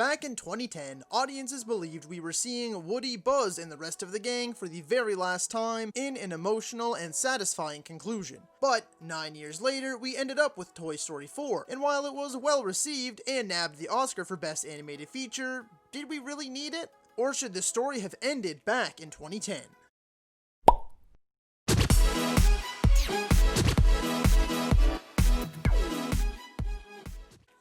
Back in 2010, audiences believed we were seeing Woody, Buzz, and the rest of the gang for the very last time in an emotional and satisfying conclusion. But 9 years later, we ended up with Toy Story 4, and while it was well received and nabbed the Oscar for Best Animated Feature, did we really need it? Or should the story have ended back in 2010?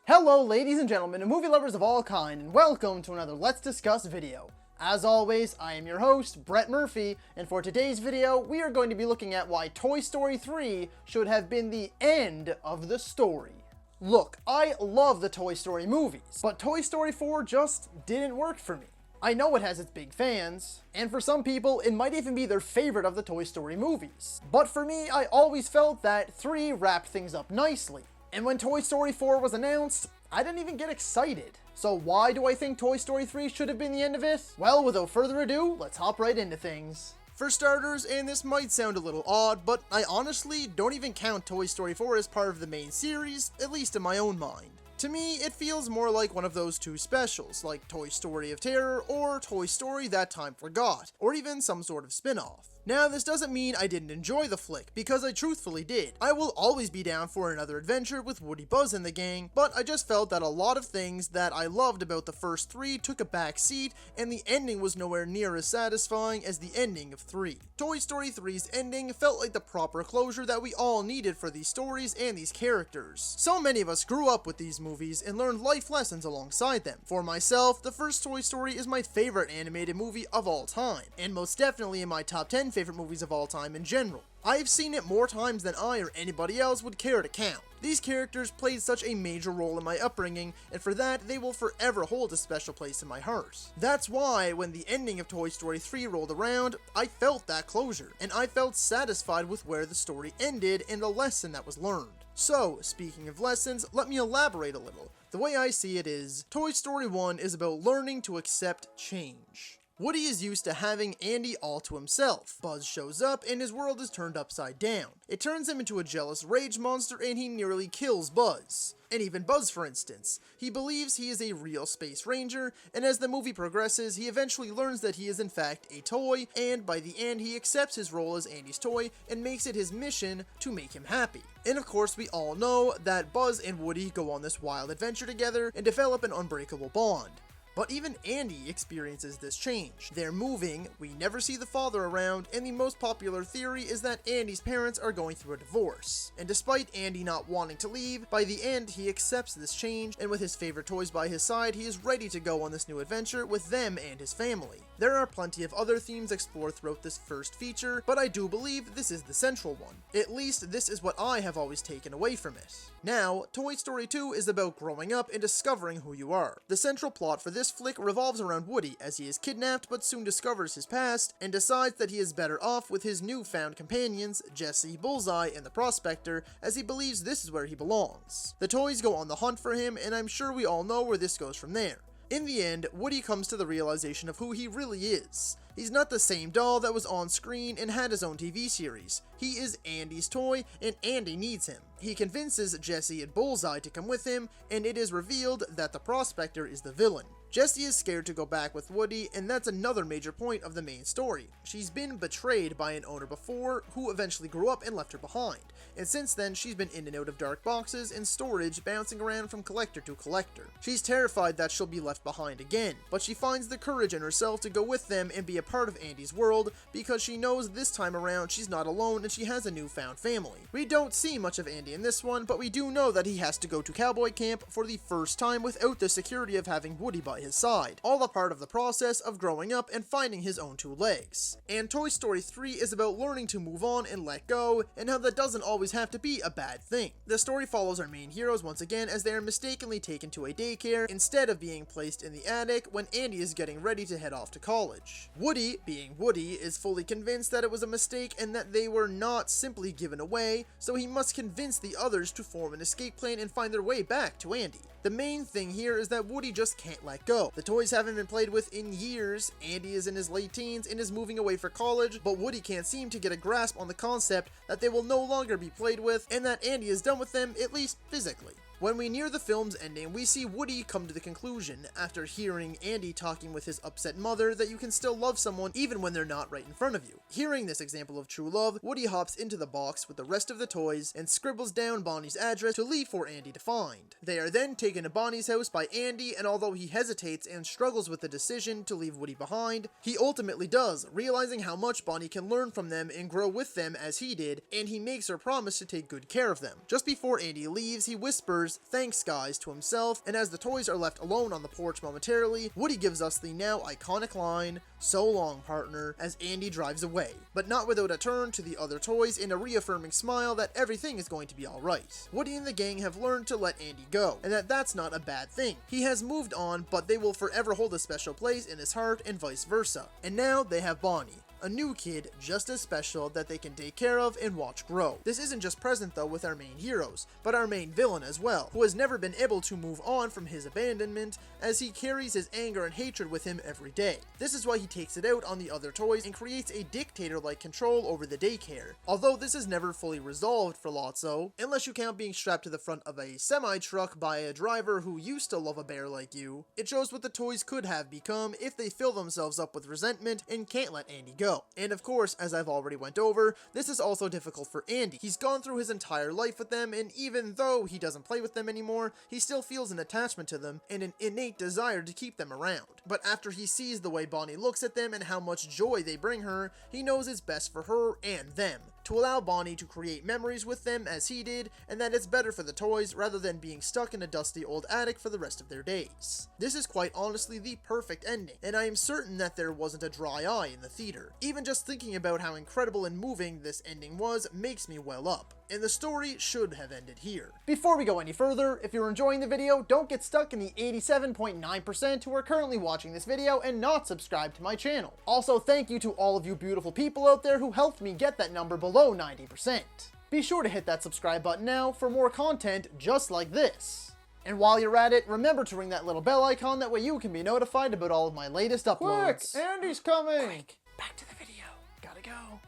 Hello ladies and gentlemen and movie lovers of all kind, and welcome to another Let's Discuss video. As always, I am your host, Brett Murphy, and for today's video, we are going to be looking at why Toy Story 3 should have been the end of the story. Look, I love the Toy Story movies, but Toy Story 4 just didn't work for me. I know it has its big fans, and for some people, it might even be their favorite of the Toy Story movies. But for me, I always felt that 3 wrapped things up nicely. And when Toy Story 4 was announced, I didn't even get excited. So why do I think Toy Story 3 should have been the end of it? Well, without further ado, let's hop right into things. For starters, and this might sound a little odd, but I honestly don't even count Toy Story 4 as part of the main series, at least in my own mind. To me, it feels more like one of those 2 specials, like Toy Story of Terror or Toy Story That Time Forgot, or even some sort of spin-off. Now, this doesn't mean I didn't enjoy the flick, because I truthfully did. I will always be down for another adventure with Woody, Buzz, and the gang, but I just felt that a lot of things that I loved about the first 3 took a back seat, and the ending was nowhere near as satisfying as the ending of 3. Toy Story 3's ending felt like the proper closure that we all needed for these stories and these characters. So many of us grew up with these movies and learned life lessons alongside them. For myself, the first Toy Story is my favorite animated movie of all time, and most definitely in my top 10 favorite movies of all time in general. I've seen it more times than I or anybody else would care to count. These characters played such a major role in my upbringing, and for that, they will forever hold a special place in my heart. That's why, when the ending of Toy Story 3 rolled around, I felt that closure, and I felt satisfied with where the story ended and the lesson that was learned. So, speaking of lessons, let me elaborate a little. The way I see it is, Toy Story 1 is about learning to accept change. Woody is used to having Andy all to himself. Buzz shows up and his world is turned upside down. It turns him into a jealous rage monster and he nearly kills Buzz. And even Buzz, for instance. He believes he is a real space ranger, and as the movie progresses, he eventually learns that he is in fact a toy, and by the end he accepts his role as Andy's toy and makes it his mission to make him happy. And of course we all know that Buzz and Woody go on this wild adventure together and develop an unbreakable bond. But even Andy experiences this change. They're moving, we never see the father around, and the most popular theory is that Andy's parents are going through a divorce. And despite Andy not wanting to leave, by the end he accepts this change, and with his favorite toys by his side, he is ready to go on this new adventure with them and his family. There are plenty of other themes explored throughout this first feature, but I do believe this is the central one. At least this is what I have always taken away from it. Now, Toy Story 2 is about growing up and discovering who you are. The central plot for this flick revolves around Woody as he is kidnapped but soon discovers his past and decides that he is better off with his newfound companions, Jessie, Bullseye, and the Prospector, as he believes this is where he belongs. The toys go on the hunt for him, and I'm sure we all know where this goes from there. In the end, Woody comes to the realization of who he really is. He's not the same doll that was on screen and had his own TV series. He is Andy's toy, and Andy needs him. He convinces Jessie and Bullseye to come with him, and it is revealed that the Prospector is the villain. Jessie is scared to go back with Woody, and that's another major point of the main story. She's been betrayed by an owner before, who eventually grew up and left her behind. And since then, she's been in and out of dark boxes and storage, bouncing around from collector to collector. She's terrified that she'll be left behind again, but she finds the courage in herself to go with them and be a part of Andy's world, because she knows this time around she's not alone and she has a newfound family. We don't see much of Andy in this one, but we do know that he has to go to cowboy camp for the first time without the security of having Woody by his side, all a part of the process of growing up and finding his own 2 legs. And Toy Story 3 is about learning to move on and let go, and how that doesn't always have to be a bad thing. The story follows our main heroes once again as they are mistakenly taken to a daycare instead of being placed in the attic when Andy is getting ready to head off to college. Woody, being Woody, is fully convinced that it was a mistake and that they were not simply given away, so he must convince the others to form an escape plan and find their way back to Andy. The main thing here is that Woody just can't let go. The toys haven't been played with in years, Andy is in his late teens and is moving away for college, but Woody can't seem to get a grasp on the concept that they will no longer be played with and that Andy is done with them, at least physically. When we near the film's ending, we see Woody come to the conclusion, after hearing Andy talking with his upset mother, that you can still love someone even when they're not right in front of you. Hearing this example of true love, Woody hops into the box with the rest of the toys and scribbles down Bonnie's address to leave for Andy to find. They are then taken to Bonnie's house by Andy, and although he hesitates and struggles with the decision to leave Woody behind, he ultimately does, realizing how much Bonnie can learn from them and grow with them as he did, and he makes her promise to take good care of them. Just before Andy leaves, he whispers, "Thanks guys," to himself, and as the toys are left alone on the porch momentarily, Woody gives us the now iconic line, "So long, partner," as Andy drives away, but not without a turn to the other toys and a reaffirming smile that everything is going to be alright. Woody and the gang have learned to let Andy go, and that's not a bad thing. He has moved on, but they will forever hold a special place in his heart and vice versa. And now they have Bonnie, a new kid just as special that they can take care of and watch grow. This isn't just present though with our main heroes, but our main villain as well, who has never been able to move on from his abandonment, as he carries his anger and hatred with him every day. This is why he takes it out on the other toys and creates a dictator-like control over the daycare. Although this is never fully resolved for Lotso, unless you count being strapped to the front of a semi-truck by a driver who used to love a bear like you, it shows what the toys could have become if they fill themselves up with resentment and can't let Andy go. And of course, as I've already went over, this is also difficult for Andy. He's gone through his entire life with them, and even though he doesn't play with them anymore, he still feels an attachment to them and an innate desire to keep them around. But after he sees the way Bonnie looks at them and how much joy they bring her, he knows it's best for her and them to allow Bonnie to create memories with them as he did, and that it's better for the toys rather than being stuck in a dusty old attic for the rest of their days. This is quite honestly the perfect ending, and I am certain that there wasn't a dry eye in the theater. Even just thinking about how incredible and moving this ending was makes me well up. And the story should have ended here. Before we go any further, if you're enjoying the video, don't get stuck in the 87.9% who are currently watching this video and not subscribed to my channel. Also, thank you to all of you beautiful people out there who helped me get that number below 90%. Be sure to hit that subscribe button now for more content just like this. And while you're at it, remember to ring that little bell icon, that way you can be notified about all of my latest uploads. Quick! Andy's coming! Quick! Back to the video. Gotta go.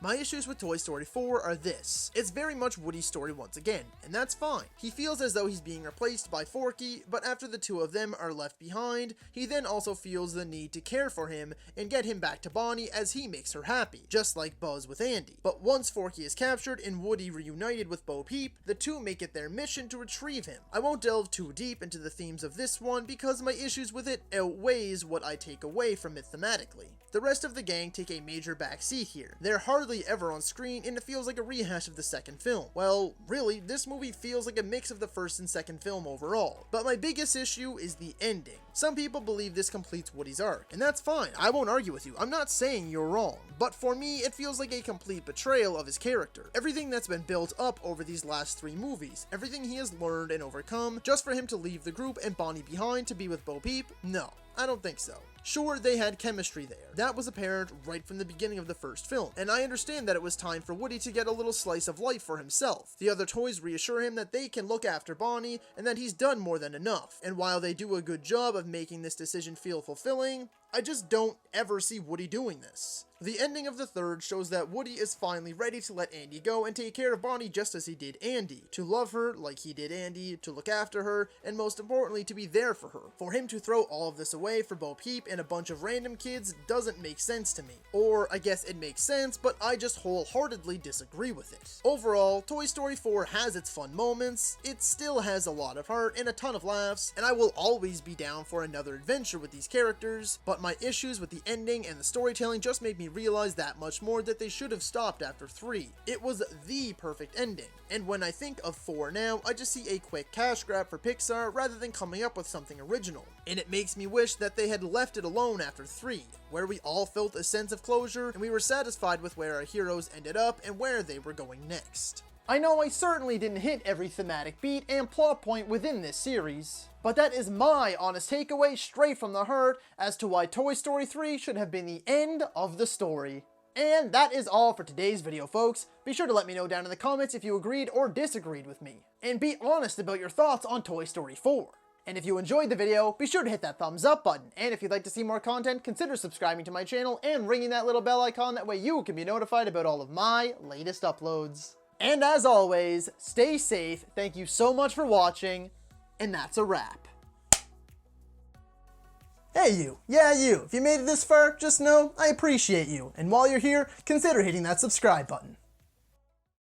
My issues with Toy Story 4 are this. It's very much Woody's story once again, and that's fine. He feels as though he's being replaced by Forky, but after the two of them are left behind, he then also feels the need to care for him and get him back to Bonnie as he makes her happy, just like Buzz with Andy. But once Forky is captured and Woody reunited with Bo Peep, the two make it their mission to retrieve him. I won't delve too deep into the themes of this one because my issues with it outweighs what I take away from it thematically. The rest of the gang take a major backseat here. They're hardly ever on screen, and it feels like a rehash of the second film. Well, really, this movie feels like a mix of the first and second film overall. But my biggest issue is the ending. Some people believe this completes Woody's arc, and that's fine. I won't argue with you. I'm not saying you're wrong. But for me, it feels like a complete betrayal of his character. Everything that's been built up over these last 3 movies, everything he has learned and overcome, just for him to leave the group and Bonnie behind to be with Bo Peep? No, I don't think so. Sure, they had chemistry there. That was apparent right from the beginning of the first film, and I understand that it was time for Woody to get a little slice of life for himself. The other toys reassure him that they can look after Bonnie, and that he's done more than enough. And while they do a good job of making this decision feel fulfilling, I just don't ever see Woody doing this. The ending of the third shows that Woody is finally ready to let Andy go and take care of Bonnie just as he did Andy. To love her like he did Andy, to look after her, and most importantly to be there for her. For him to throw all of this away for Bo Peep and a bunch of random kids doesn't make sense to me. Or I guess it makes sense, but I just wholeheartedly disagree with it. Overall, Toy Story 4 has its fun moments, it still has a lot of heart and a ton of laughs, and I will always be down for another adventure with these characters, but my issues with the ending and the storytelling just made me realize that much more that they should have stopped after 3. It was the perfect ending, and when I think of 4 now, I just see a quick cash grab for Pixar rather than coming up with something original. And it makes me wish that they had left it alone after 3, where we all felt a sense of closure and we were satisfied with where our heroes ended up and where they were going next. I know I certainly didn't hit every thematic beat and plot point within this series, but that is my honest takeaway straight from the heart as to why Toy Story 3 should have been the end of the story. And that is all for today's video, folks. Be sure to let me know down in the comments if you agreed or disagreed with me, and be honest about your thoughts on Toy Story 4. And if you enjoyed the video, be sure to hit that thumbs up button, and if you'd like to see more content, consider subscribing to my channel and ringing that little bell icon, that way you can be notified about all of my latest uploads. And as always, stay safe. Thank you so much for watching, and that's a wrap. Hey you, yeah you, if you made it this far, just know I appreciate you, and while you're here, consider hitting that subscribe button.